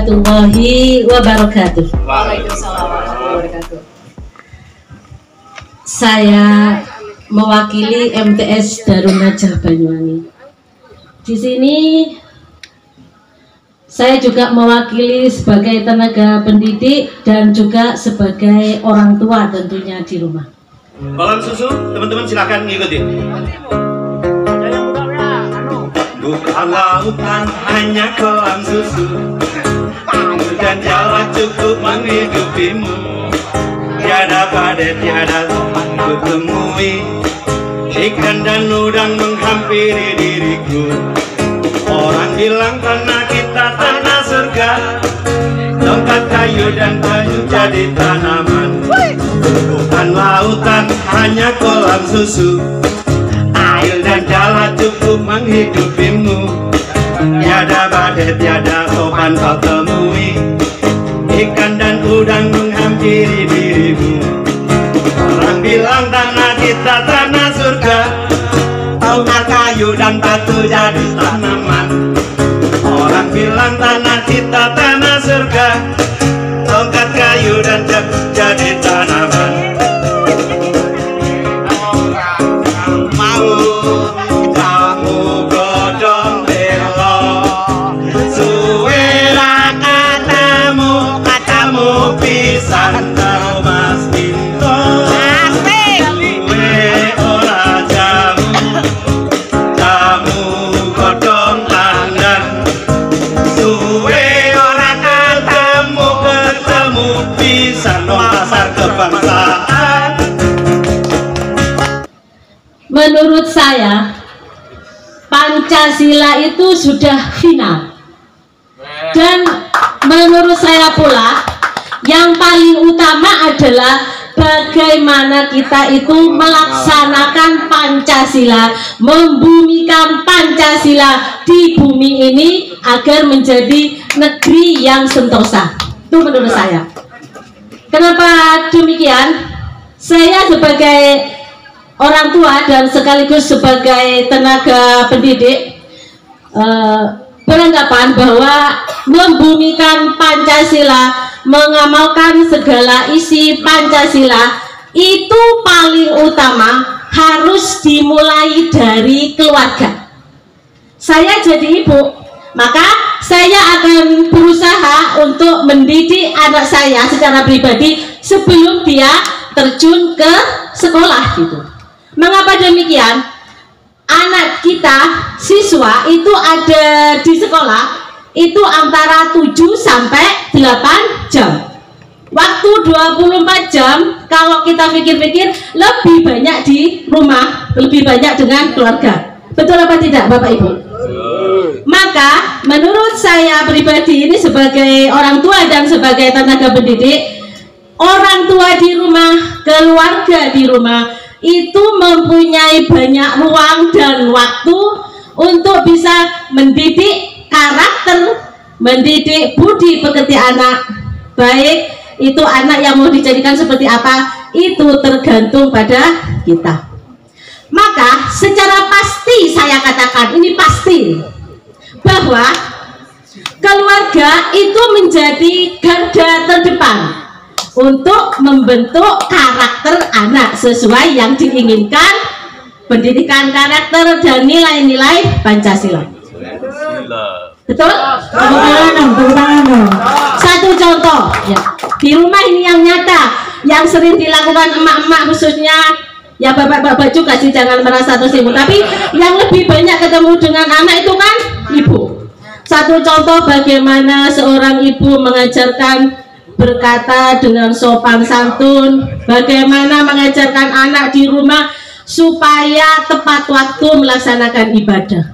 warahmatullahi wabarakatuh. Waalaikumsalam warahmatullahi wabarakatuh. Saya mewakili MTS Darun Najah Banyuwangi. Di sini saya juga mewakili sebagai tenaga pendidik dan juga sebagai orang tua tentunya di rumah. Kolam susu, teman-teman silakan ngikutin. Bukan lautan, hanya kolam susu. Dan Jawa cukup menghidupimu. Tiada badai, tiada ku temui. Ikan dan udang menghampiri diriku. Orang bilang tanah kita tanah surga. Tongkat kayu dan kayu jadi tanaman. Bukan lautan, hanya kolam susu. Air dan jala cukup menghidupimu. Tiada badai, tiada topan kau temui. Ikan dan udang menghampiri dirimu. Orang bilang tanah kita tanah surga. Tongkat kayu dan batu jadi tanaman. Orang bilang tanah kita tanah surga. Tongkat kayu dan jadi tanaman. Mau kamu godong belo, suwera katamu pisan karo Mas Binto. Suwe ora jamu godong pandan. Suwe ora ketemu pisan no pasar kebangsaan. Menurut saya, Pancasila itu sudah final. Dan menurut saya pula, yang paling utama adalah bagaimana kita itu melaksanakan Pancasila, membumikan Pancasila di bumi ini agar menjadi negeri yang sentosa. Itu menurut saya. Kenapa demikian? Saya sebagai orang tua dan sekaligus sebagai tenaga pendidik beranggapan bahwa membumikan Pancasila, mengamalkan segala isi Pancasila itu paling utama harus dimulai dari keluarga. Saya jadi ibu, maka saya akan berusaha untuk mendidik anak saya secara pribadi sebelum dia terjun ke sekolah gitu. Mengapa demikian? Anak kita, siswa itu ada di sekolah itu antara 7 sampai 8 jam. Waktu 24 jam kalau kita pikir-pikir lebih banyak di rumah, lebih banyak dengan keluarga. Betul apa tidak Bapak Ibu? Maka menurut saya pribadi ini sebagai orang tua dan sebagai tenaga pendidik, orang tua di rumah, keluarga di rumah itu mempunyai banyak ruang dan waktu untuk bisa mendidik karakter, mendidik budi pekerti anak. Baik itu anak yang mau dijadikan seperti apa, itu tergantung pada kita. Maka secara pasti saya katakan, ini pasti, bahwa keluarga itu menjadi garda terdepan untuk membentuk karakter anak sesuai yang diinginkan, pendidikan karakter dan nilai-nilai Pancasila. Betul? Satu contoh ya, di rumah ini yang nyata, yang sering dilakukan emak-emak khususnya, ya bapak-bapak juga sih, jangan merasa tersinggung, tapi yang lebih banyak ketemu dengan anak itu kan ibu. Satu contoh bagaimana seorang ibu mengajarkan berkata dengan sopan santun, bagaimana mengajarkan anak di rumah supaya tepat waktu melaksanakan ibadah.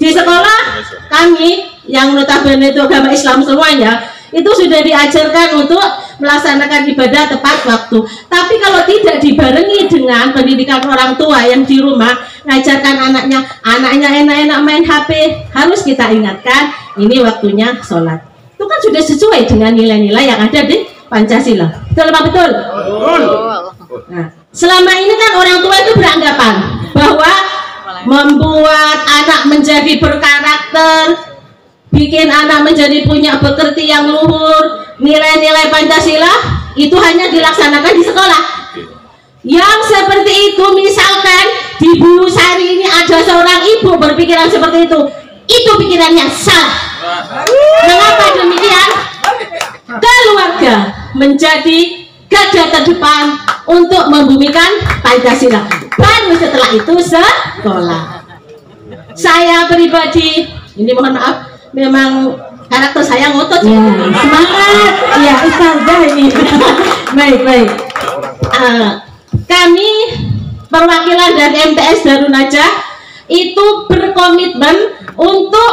Di sekolah kami yang notabene itu agama Islam semuanya, itu sudah diajarkan untuk melaksanakan ibadah tepat waktu. Tapi kalau tidak dibarengi dengan pendidikan orang tua yang di rumah mengajarkan anaknya enak-enak main HP, harus kita ingatkan ini waktunya sholat. Itu kan sudah sesuai dengan nilai-nilai yang ada di Pancasila. Betul apa betul? Betul. Nah, selama ini kan orang tua itu beranggapan bahwa membuat anak menjadi berkarakter, bikin anak menjadi punya pekerti yang luhur, nilai-nilai Pancasila itu hanya dilaksanakan di sekolah. Yang seperti itu, misalkan di Bulusari ini ada seorang ibu berpikiran seperti itu pikirannya salah. Mengapa demikian? Keluarga menjadi garda terdepan untuk membumikan Pancasila. Baru setelah itu sekolah. Saya pribadi, ini mohon maaf, memang karakter saya ngotot. Ya, semangat. Ya, ustazah ini. Baik. Kami perwakilan dari MTS Darun Najah itu berkomitmen untuk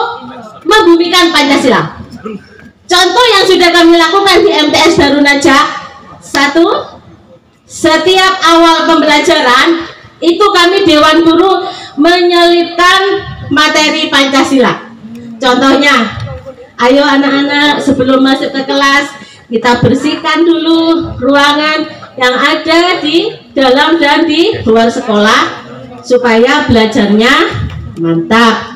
membumikan Pancasila. Contoh yang sudah kami lakukan di MTS Darun Najah, satu, setiap awal pembelajaran itu kami Dewan Guru menyelipkan materi Pancasila. Contohnya, ayo anak-anak sebelum masuk ke kelas kita bersihkan dulu ruangan yang ada di dalam dan di luar sekolah supaya belajarnya mantap.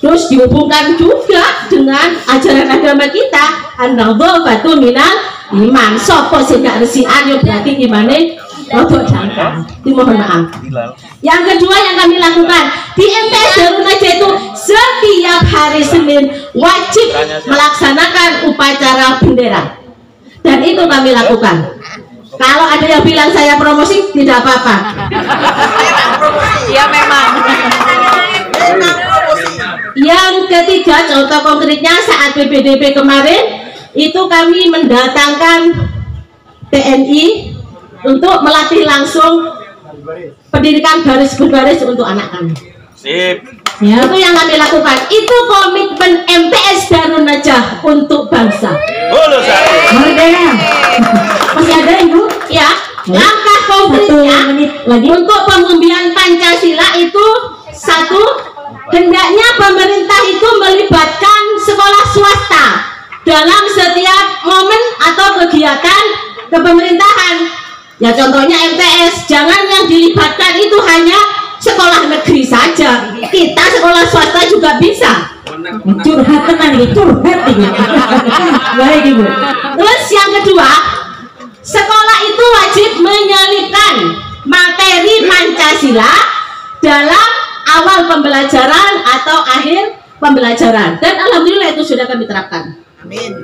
Terus dihubungkan juga dengan ajaran agama kita, an-nadhafatu minal iman. Sopo sing gak resikan yo berarti gimana? Rodok jangka. Dimohon maaf. Yang kedua yang kami lakukan di MTS Darun Najah itu setiap hari Senin wajib melaksanakan upacara bendera. Dan itu kami lakukan. Kalau ada yang bilang saya promosi, tidak apa-apa. Ya memang. Yang ketiga, contoh konkretnya saat PPDB kemarin, itu kami mendatangkan TNI untuk melatih langsung pendidikan baris berbaris untuk anak kami. Sip. Ya, itu yang kami lakukan. Itu komitmen MTS Darun Najah untuk bangsa. Merdeka. Masih ada Ibu? Ya, langkah konkretnya untuk pembumian Pancasila itu satu, hendaknya pemerintah itu melibatkan sekolah swasta dalam setiap momen atau kegiatan kepemerintahan. Ya contohnya MTS, jangan yang dilibatkan itu hanya sekolah negeri saja, kita sekolah swasta juga bisa. Curhat tenan ini, curhat ini. Baik Ibu. Terus yang kedua, sekolah itu wajib menyelipkan materi Pancasila dalam awal pembelajaran atau akhir pembelajaran, dan alhamdulillah itu sudah kami terapkan. Amin.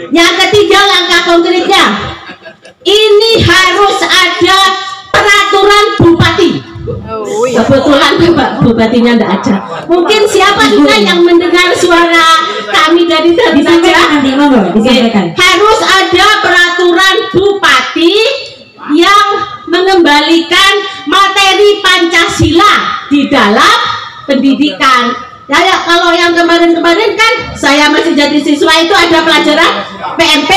Yang ketiga, langkah konkretnya ini harus ada peraturan bupati. Kebetulan Bapak Bupatinya tidak ada. Mungkin siapa juga yang mendengar suara kami dari tadi saja. Harus ada peraturan bupati yang mengembalikan materi Pancasila di dalam pendidikan. Ya, kalau yang kemarin-kemarin kan saya masih jadi siswa itu ada pelajaran PMP,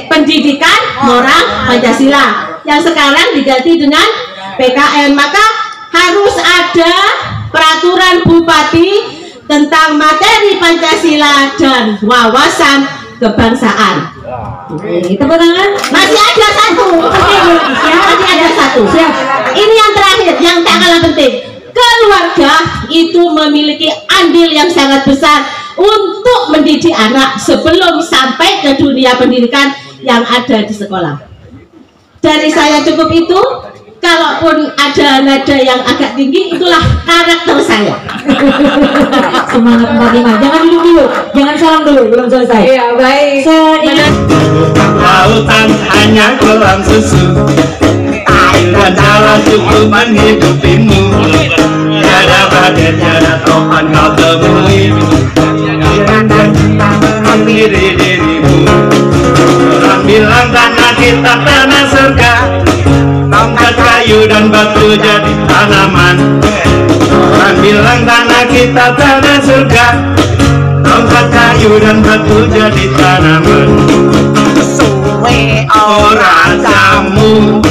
Pendidikan Moral Pancasila, yang sekarang diganti dengan PKN. Maka harus ada peraturan bupati tentang materi Pancasila dan wawasan kebangsaan. Tepuk tangan. Masih ada satu. Masih ada satu. Ini yang terakhir, yang tak kalah penting. Keluarga itu memiliki andil yang sangat besar untuk mendidik anak sebelum sampai ke dunia pendidikan yang ada di sekolah. Dari saya cukup itu. Kalaupun ada nada yang agak tinggi, itulah karakter saya. Semangat 45. Jangan duduk dulu, jangan salam dulu, belum selesai. Iya, baik. Lautan hanya kolam susu, air dan darah cukup menghidupimu. Tiada badai, tiada topan kau temui. Hampiri dirimu. Orang bilang tanah kita tanah surga, tongkat kayu dan batu jadi tanaman. Orang bilang tanah kita tanah surga, tongkat kayu dan batu jadi tanaman. Suwe orang jamu,